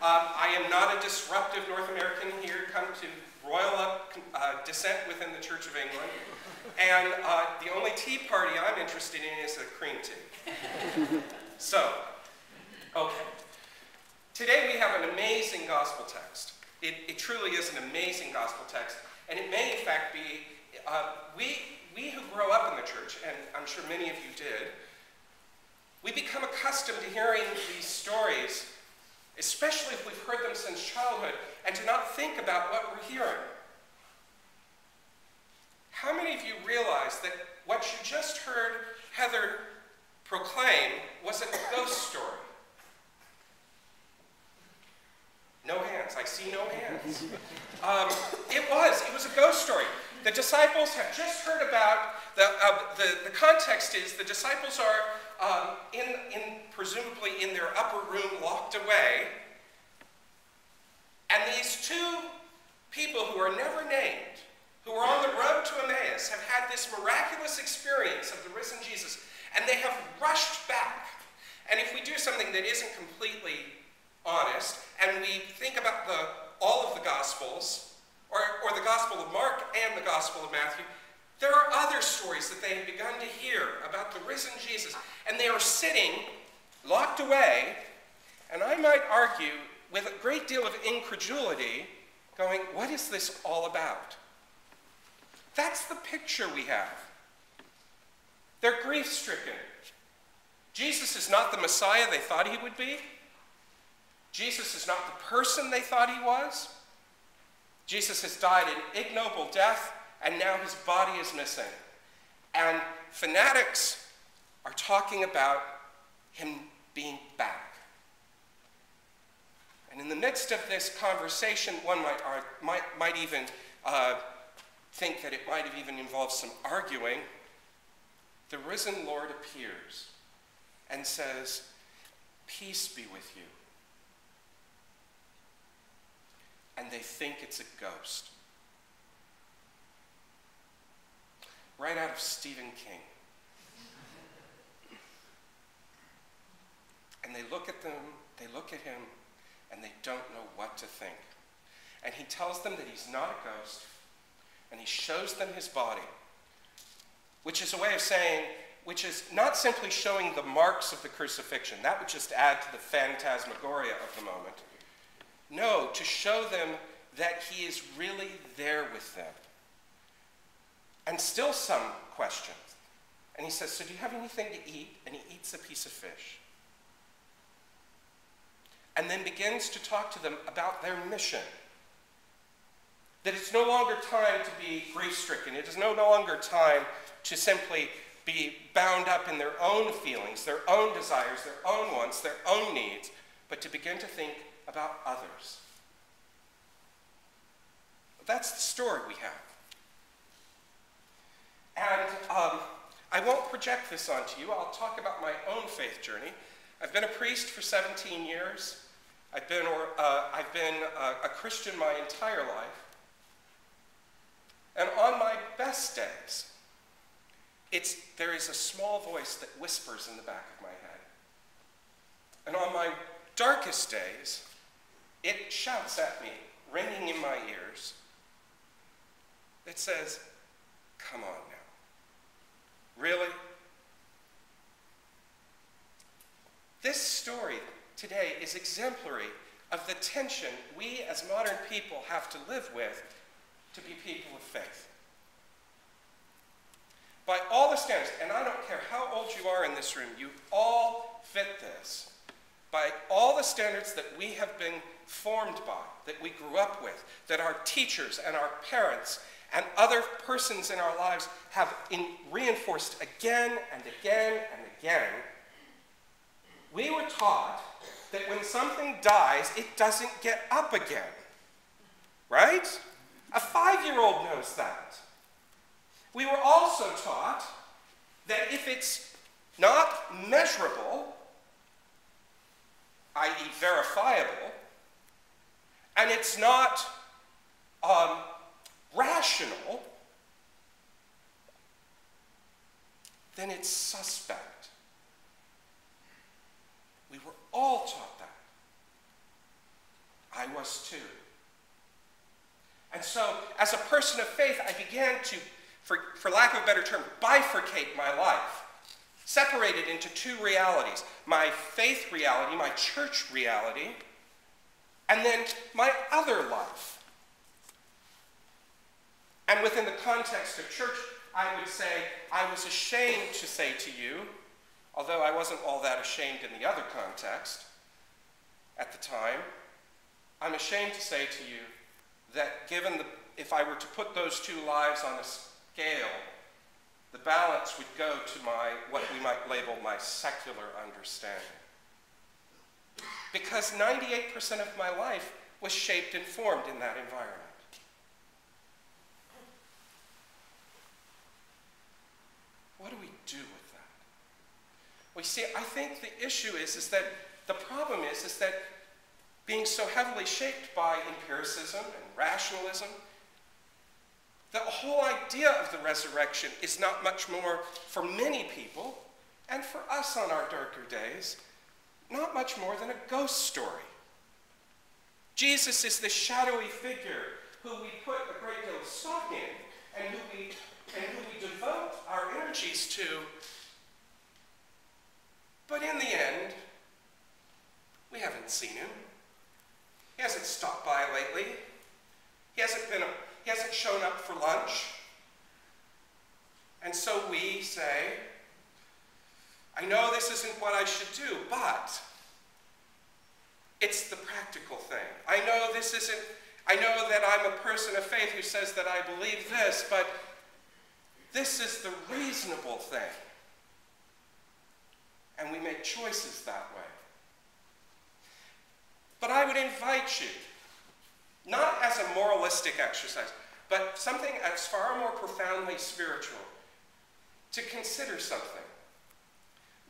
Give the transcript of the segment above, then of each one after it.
I am not a disruptive North American here, come to royal descent within the Church of England. And the only tea party I'm interested in is a cream tea. So, okay. Today we have an amazing gospel text. It truly is an amazing gospel text. And it may, in fact, be, we who grow up in the church, and I'm sure many of you did, we become accustomed to hearing these stories, especially if we've heard them since childhood, and to not think about what we're hearing. How many of you realize that what you just heard Heather proclaim was a ghost story? No hands. I see no hands. It was a ghost story. The disciples have just heard about, the context is the disciples are presumably in their upper room locked away, and these two people who are never named, who are on the road to Emmaus, have had this miraculous experience of the risen Jesus, and they have rushed back. And if we do something that isn't completely honest, and we think about all of the Gospels, or the Gospel of Mark and the Gospel of Matthew, there are other stories that they have begun to hear about the risen Jesus, and they are sitting locked away, and I might argue with a great deal of incredulity, going, what is this all about? That's the picture we have. They're grief-stricken. Jesus is not the Messiah they thought he would be. Jesus is not the person they thought he was. Jesus has died an ignoble death, and now his body is missing. And fanatics are talking about him being back. And in the midst of this conversation, one might even think that it might have even involved some arguing. The risen Lord appears and says, "Peace be with you." And they think it's a ghost. Right out of Stephen King. And they look at them, they look at him, and they don't know what to think. And he tells them that he's not a ghost, and he shows them his body, which is a way of saying, which is not simply showing the marks of the crucifixion. That would just add to the phantasmagoria of the moment. No, to show them that he is really there with them. And still some questions. And he says, "So do you have anything to eat?" And he eats a piece of fish. And then begins to talk to them about their mission. That it's no longer time to be grief-stricken. It is no longer time to simply be bound up in their own feelings, their own desires, their own wants, their own needs, but to begin to think about others. That's the story we have. And I won't project this onto you. I'll talk about my own faith journey. I've been a priest for 17 years. I've been a Christian my entire life. And on my best days, there is a small voice that whispers in the back of my head. And on my darkest days, it shouts at me, ringing in my ears. It says, "Come on now. Really?" This story today is exemplary of the tension we as modern people have to live with to be people of faith. By all the standards, and I don't care how old you are in this room, you all fit this. By all the standards that we have been formed by, that we grew up with, that our teachers and our parents and other persons in our lives have reinforced again and again and again, we were taught that when something dies, it doesn't get up again. Right? A 5-year-old knows that. We were also taught that if it's not measurable, i.e. verifiable, and it's not rational, then it's suspect. We were all taught that. I was too. And so, as a person of faith, I began to, for lack of a better term, bifurcate my life, separate it into two realities: my faith reality, my church reality, and then my other life. And within the context of church, I would say, I was ashamed to say to you, although I wasn't all that ashamed in the other context at the time, I'm ashamed to say to you that if I were to put those two lives on a scale, the balance would go to what we might label my secular understanding. Because 98% of my life was shaped and formed in that environment. What do we do with that? Well, you see, I think the issue is that the problem is that being so heavily shaped by empiricism and rationalism, the whole idea of the resurrection is not much more, for many people, and for us on our darker days, not much more than a ghost story. Jesus is this shadowy figure who we put a great deal of stock in and who we devote our energies to. But in the end, we haven't seen him. He hasn't stopped by lately. He hasn't shown up for lunch. And so we say, I know this isn't what I should do, but it's the practical thing. I know that I'm a person of faith who says that I believe this, but this is the reasonable thing. And we make choices that way. But I would invite you, not as a moralistic exercise, but something as far more profoundly spiritual, to consider something.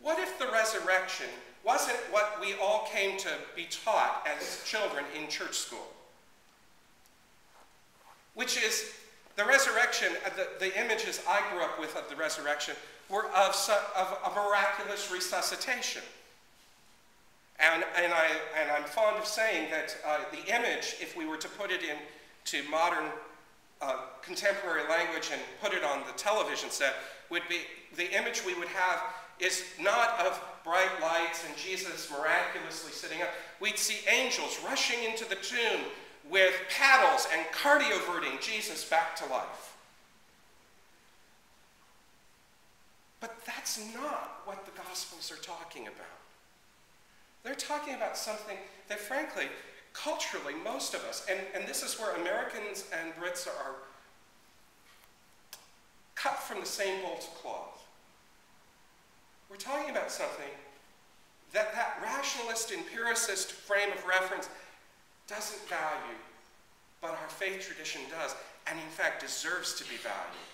What if the resurrection wasn't what we all came to be taught as children in church school? Which is the resurrection, the images I grew up with of the resurrection were of a miraculous resuscitation. And I'm fond of saying that the image, if we were to put it into modern contemporary language and put it on the television set, would be the image we would have is not of bright lights and Jesus miraculously sitting up. We'd see angels rushing into the tomb with paddles and cardioverting Jesus back to life. But that's not what the Gospels are talking about. They're talking about something that, frankly, culturally, most of us, and this is where Americans and Brits are cut from the same bolts of cloth. We're talking about something that rationalist, empiricist frame of reference doesn't value, but our faith tradition does, and in fact deserves to be valued.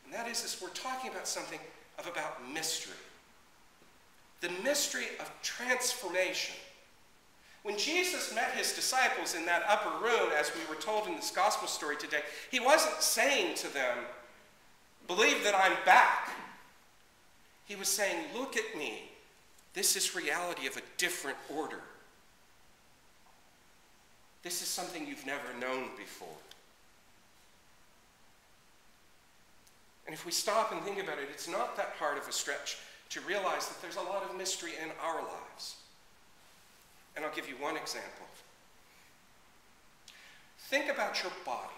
And that is we're talking about something about mystery. The mystery of transformation. When Jesus met his disciples in that upper room, as we were told in this gospel story today, he wasn't saying to them, believe that I'm back. He was saying, look at me. This is reality of a different order. This is something you've never known before. And if we stop and think about it, it's not that hard of a stretch to realize that there's a lot of mystery in our lives. And I'll give you one example. Think about your body.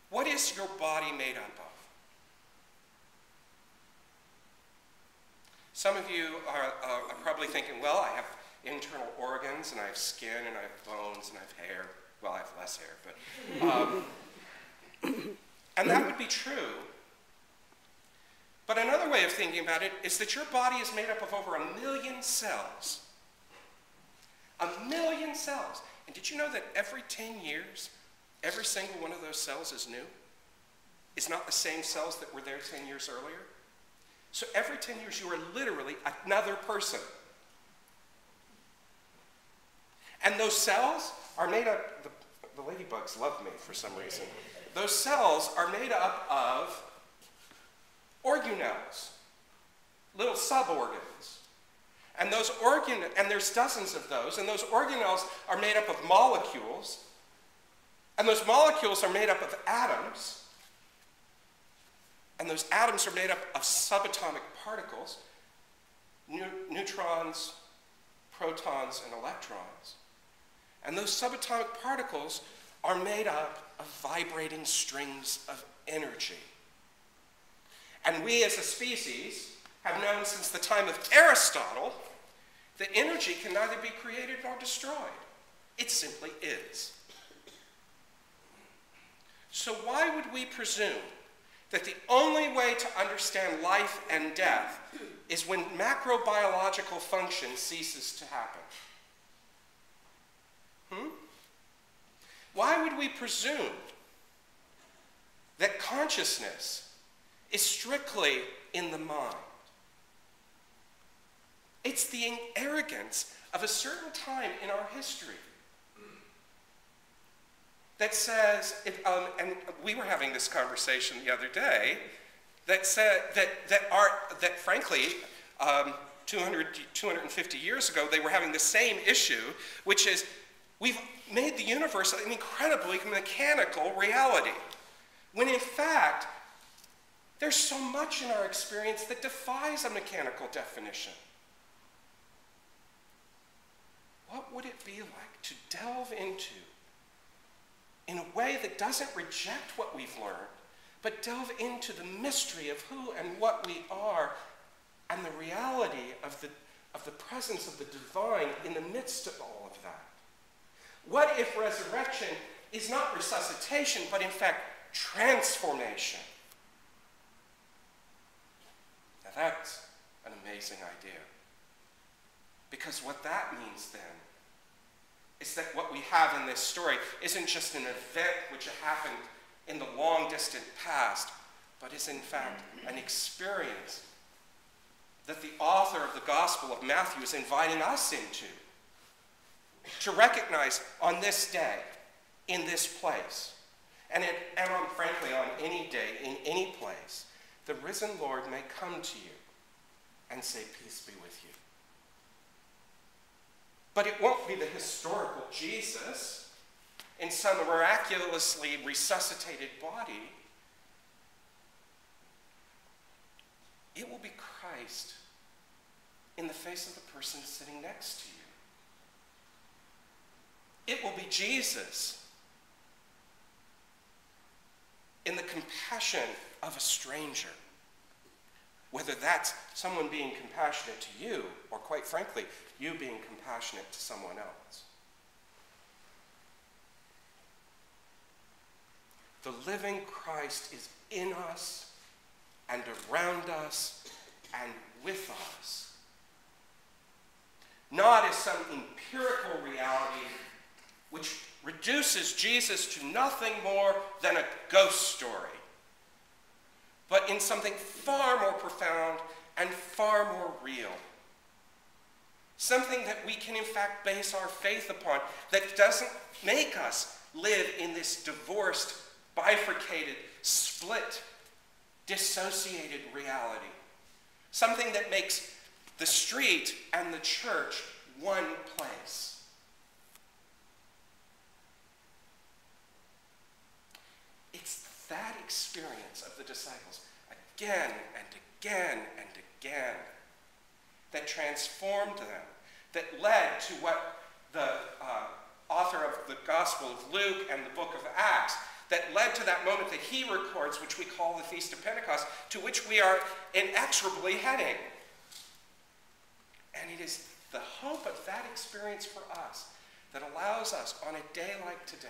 What is your body made up of? Some of you are probably thinking, well, I have internal organs, and I have skin, and I have bones, and I have hair. Well, I have less hair, but... and that would be true. But another way of thinking about it is that your body is made up of over 1 million cells. 1 million cells. And did you know that every 10 years, every single one of those cells is new? It's not the same cells that were there 10 years earlier. So every 10 years, you are literally another person. And those cells are made up, the ladybugs love me for some reason. Those cells are made up of organelles, little suborgans. And there's dozens of those, and those organelles are made up of molecules, and those molecules are made up of atoms, and those atoms are made up of subatomic particles, neutrons, protons, and electrons. And those subatomic particles are made up of vibrating strings of energy. And we as a species have known since the time of Aristotle that energy can neither be created nor destroyed. It simply is. So why would we presume that the only way to understand life and death is when macrobiological function ceases to happen? Why would we presume that consciousness is strictly in the mind? It's the arrogance of a certain time in our history that says, and we were having this conversation the other day, that said that frankly, 250 years ago, they were having the same issue, which is we've made the universe an incredibly mechanical reality, when in fact, there's so much in our experience that defies a mechanical definition. What would it be like to delve into, in a way that doesn't reject what we've learned, but delve into the mystery of who and what we are and the reality of the presence of the divine in the midst of all of that? What if resurrection is not resuscitation, but in fact transformation? Now that's an amazing idea. Because what that means then is that what we have in this story isn't just an event which happened in the long distant past, but is in fact an experience that the author of the Gospel of Matthew is inviting us into, to recognize on this day, in this place, and frankly on any day, in any place, the risen Lord may come to you and say, peace be with you. But it won't be the historical Jesus in some miraculously resuscitated body. It will be Christ in the face of the person sitting next to you. It will be Jesus in the compassion of a stranger. Whether that's someone being compassionate to you, or quite frankly, you being compassionate to someone else. The living Christ is in us, and around us, and with us. Not as some empirical reality which reduces Jesus to nothing more than a ghost story, but in something far more profound and far more real. Something that we can in fact base our faith upon, that doesn't make us live in this divorced, bifurcated, split, dissociated reality. Something that makes the street and the church one place. It's that experience of the disciples again and again and again that transformed them, that led to what the author of the Gospel of Luke and the book of Acts, that led to that moment that he records, which we call the Feast of Pentecost, to which we are inexorably heading. And it is the hope of that experience for us that allows us on a day like today,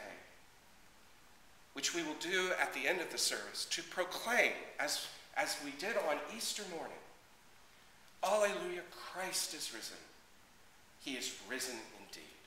which we will do at the end of the service, to proclaim, as we did on Easter morning, Alleluia, Christ is risen. He is risen indeed.